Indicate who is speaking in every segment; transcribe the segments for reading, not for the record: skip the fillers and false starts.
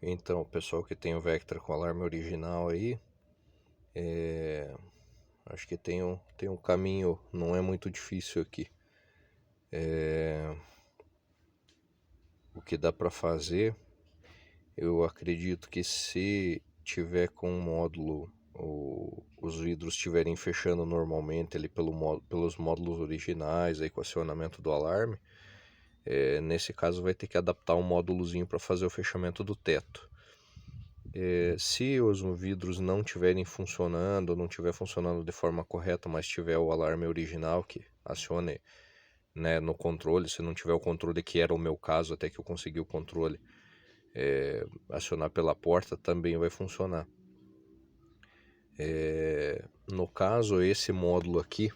Speaker 1: Então, o pessoal que tem o Vectra com alarme original aí, acho que tem um caminho, não é muito difícil aqui. O que dá para fazer, eu acredito que se tiver com um módulo, os vidros estiverem fechando normalmente ali pelos módulos originais, aí com o acionamento do alarme, nesse caso vai ter que adaptar um módulozinho para fazer o fechamento do teto. Se os vidros não estiverem funcionando, não estiver funcionando de forma correta, mas tiver o alarme original que acione, né, no controle, se não tiver o controle, que era o meu caso até que eu consegui o controle, acionar pela porta, também vai funcionar. No caso, esse módulo aqui,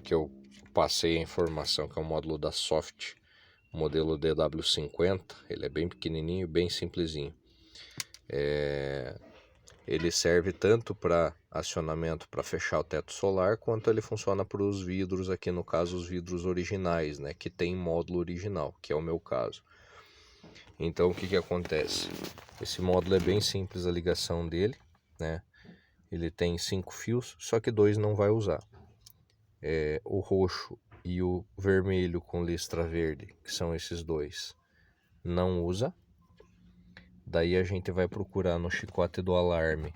Speaker 1: que eu passei a informação, que é o módulo da Soft, modelo DW50, ele é bem pequenininho, bem simplesinho. Ele serve tanto para acionamento para fechar o teto solar, quanto ele funciona para os vidros, aqui no caso os vidros originais, né, que tem módulo original, que é o meu caso. Então o que acontece? Esse módulo é bem simples a ligação dele, né? Ele tem 5 fios, só que 2 não vai usar. O roxo e o vermelho com listra verde, que são esses dois, não usa. Daí a gente vai procurar no chicote do alarme,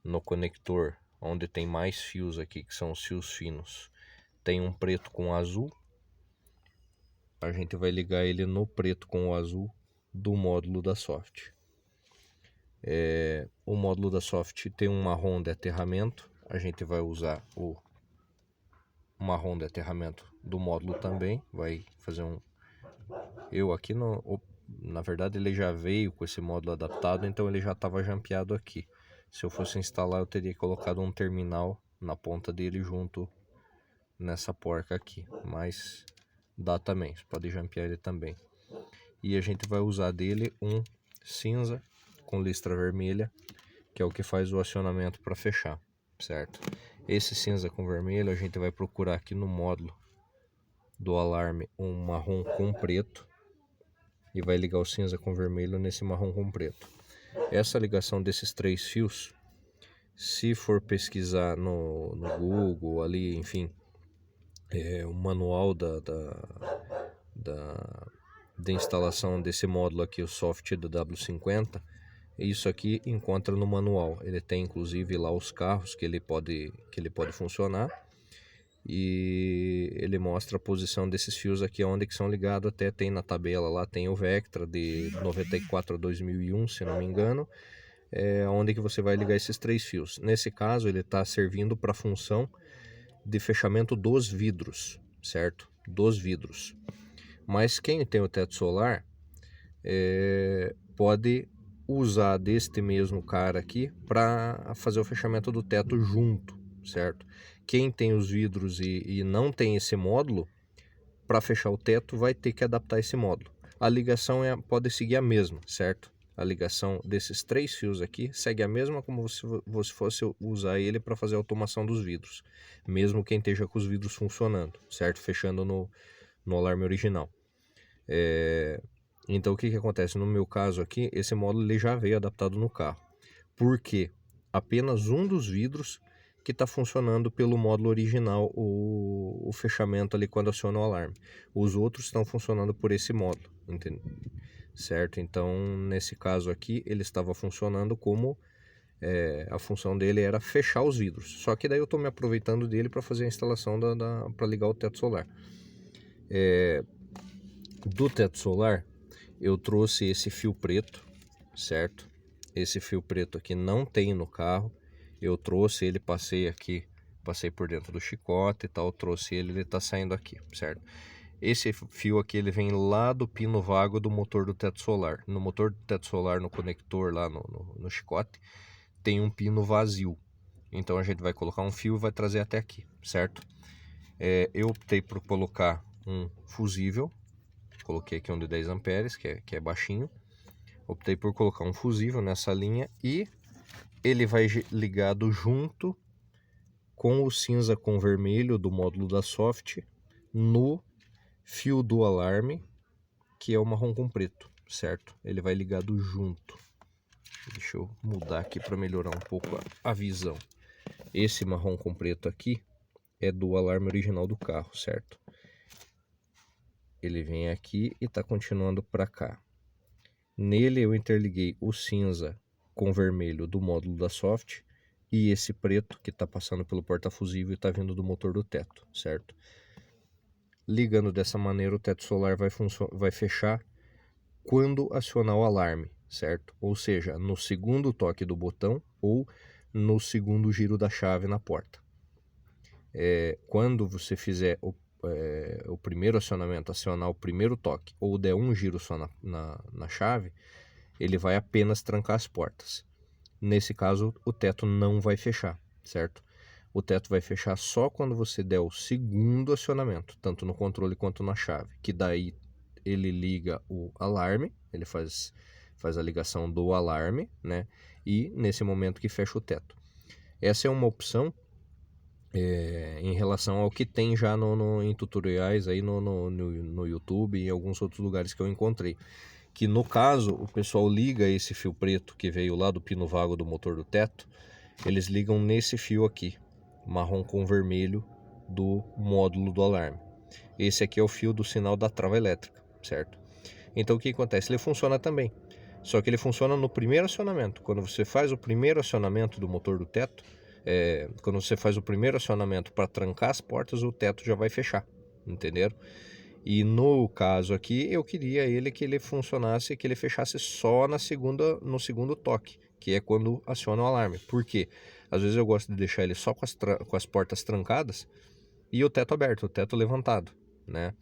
Speaker 1: no conector, onde tem mais fios aqui, que são os fios finos. Tem um preto com azul. A gente vai ligar ele no preto com o azul do módulo da Soft. O módulo da Soft tem um marrom de aterramento. A gente vai usar o marrom de aterramento do módulo também. Vai fazer um... Eu aqui, na verdade, ele já veio com esse módulo adaptado, então ele já estava jampeado aqui. Se eu fosse instalar, eu teria colocado um terminal na ponta dele junto nessa porca aqui. Mas dá também, você pode jampear ele também. E a gente vai usar dele um cinza com listra vermelha, que é o que faz o acionamento para fechar, certo? Esse cinza com vermelho a gente vai procurar aqui no módulo do alarme um marrom com preto e vai ligar o cinza com vermelho nesse marrom com preto. Essa ligação desses 3 fios, se for pesquisar no Google ali, enfim, o manual da instalação desse módulo aqui, o Soft do W50, isso aqui encontra no manual. Ele tem inclusive lá os carros que ele pode funcionar, e ele mostra a posição desses fios aqui, onde que são ligados. Até tem na tabela lá, tem o Vectra de 94 a 2001, se não me engano, onde que você vai ligar esses 3 fios. Nesse caso ele está servindo para a função de fechamento dos vidros, certo? Dos vidros. Mas quem tem o teto solar pode usar deste mesmo cara aqui para fazer o fechamento do teto junto, certo? Quem tem os vidros e não tem esse módulo, para fechar o teto vai ter que adaptar esse módulo. A ligação pode seguir a mesma, certo? A ligação desses 3 fios aqui segue a mesma como se você fosse usar ele para fazer a automação dos vidros, mesmo quem esteja com os vidros funcionando, certo? Fechando no alarme original. Então o que acontece? No meu caso aqui, esse módulo ele já veio adaptado no carro. Por quê? Apenas um dos vidros que está funcionando pelo módulo original, o fechamento ali quando aciona o alarme. Os outros estão funcionando por esse módulo, entendeu? Certo? Então, nesse caso aqui, ele estava funcionando como a função dele era fechar os vidros. Só que daí eu estou me aproveitando dele para fazer a instalação para ligar o teto solar. Do teto solar, eu trouxe esse fio preto, certo? Esse fio preto aqui não tem no carro. Eu trouxe ele, passei por dentro do chicote e tal, trouxe ele está saindo aqui, certo? Esse fio aqui ele vem lá do pino vago do motor do teto solar. No motor do teto solar, no conector lá no chicote, tem um pino vazio. Então a gente vai colocar um fio e vai trazer até aqui, certo? Eu optei por colocar um fusível. Coloquei aqui um de 10 amperes, que é baixinho. Optei por colocar um fusível nessa linha e ele vai ligado junto com o cinza com vermelho do módulo da Soft no fio do alarme, que é o marrom com preto, certo? Ele vai ligado junto. Deixa eu mudar aqui para melhorar um pouco a visão. Esse marrom com preto aqui é do alarme original do carro, certo? Ele vem aqui e está continuando para cá. Nele eu interliguei o cinza com vermelho do módulo da Soft e esse preto que está passando pelo porta-fusível e está vindo do motor do teto, certo? Ligando dessa maneira, o teto solar vai fechar quando acionar o alarme, certo? Ou seja, no segundo toque do botão ou no segundo giro da chave na porta. Quando você fizer o primeiro acionamento, acionar o primeiro toque ou der um giro só na chave, ele vai apenas trancar as portas. Nesse caso, o teto não vai fechar, certo? O teto vai fechar só quando você der o segundo acionamento, tanto no controle quanto na chave, que daí ele liga o alarme, ele faz a ligação do alarme, né? E nesse momento que fecha o teto. Essa é uma opção em relação ao que tem já em tutoriais aí no YouTube e em alguns outros lugares que eu encontrei. Que no caso, o pessoal liga esse fio preto que veio lá do pino vago do motor do teto, eles ligam nesse fio aqui, marrom com vermelho do módulo do alarme. Esse aqui é o fio do sinal da trava elétrica, certo? Então o que acontece? Ele funciona também, só que ele funciona no primeiro acionamento. Quando você faz o primeiro acionamento do motor do teto, quando você faz o primeiro acionamento para trancar as portas, o teto já vai fechar, entenderam? E no caso aqui, eu queria que ele funcionasse, que ele fechasse só no segundo toque, que é quando aciona o alarme. Por quê? Às vezes eu gosto de deixar ele só com as portas trancadas e o teto aberto, o teto levantado, né?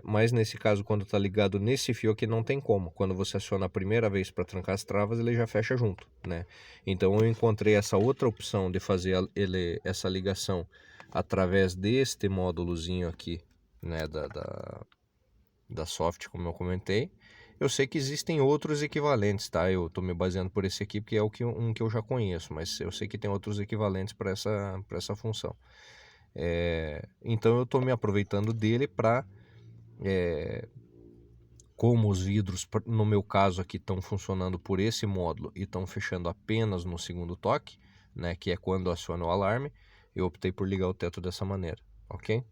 Speaker 1: Mas nesse caso, quando está ligado nesse fio aqui, não tem como. Quando você aciona a primeira vez para trancar as travas, ele já fecha junto, né? Então eu encontrei essa outra opção de fazer essa ligação através deste módulozinho aqui, né, da Soft, como eu comentei. Eu sei que existem outros equivalentes, tá? Eu estou me baseando por esse aqui porque é um que eu já conheço, mas eu sei que tem outros equivalentes para essa função. Então eu estou me aproveitando dele para como os vidros, no meu caso aqui, estão funcionando por esse módulo e estão fechando apenas no segundo toque, né, que é quando aciona o alarme, eu optei por ligar o teto dessa maneira, ok?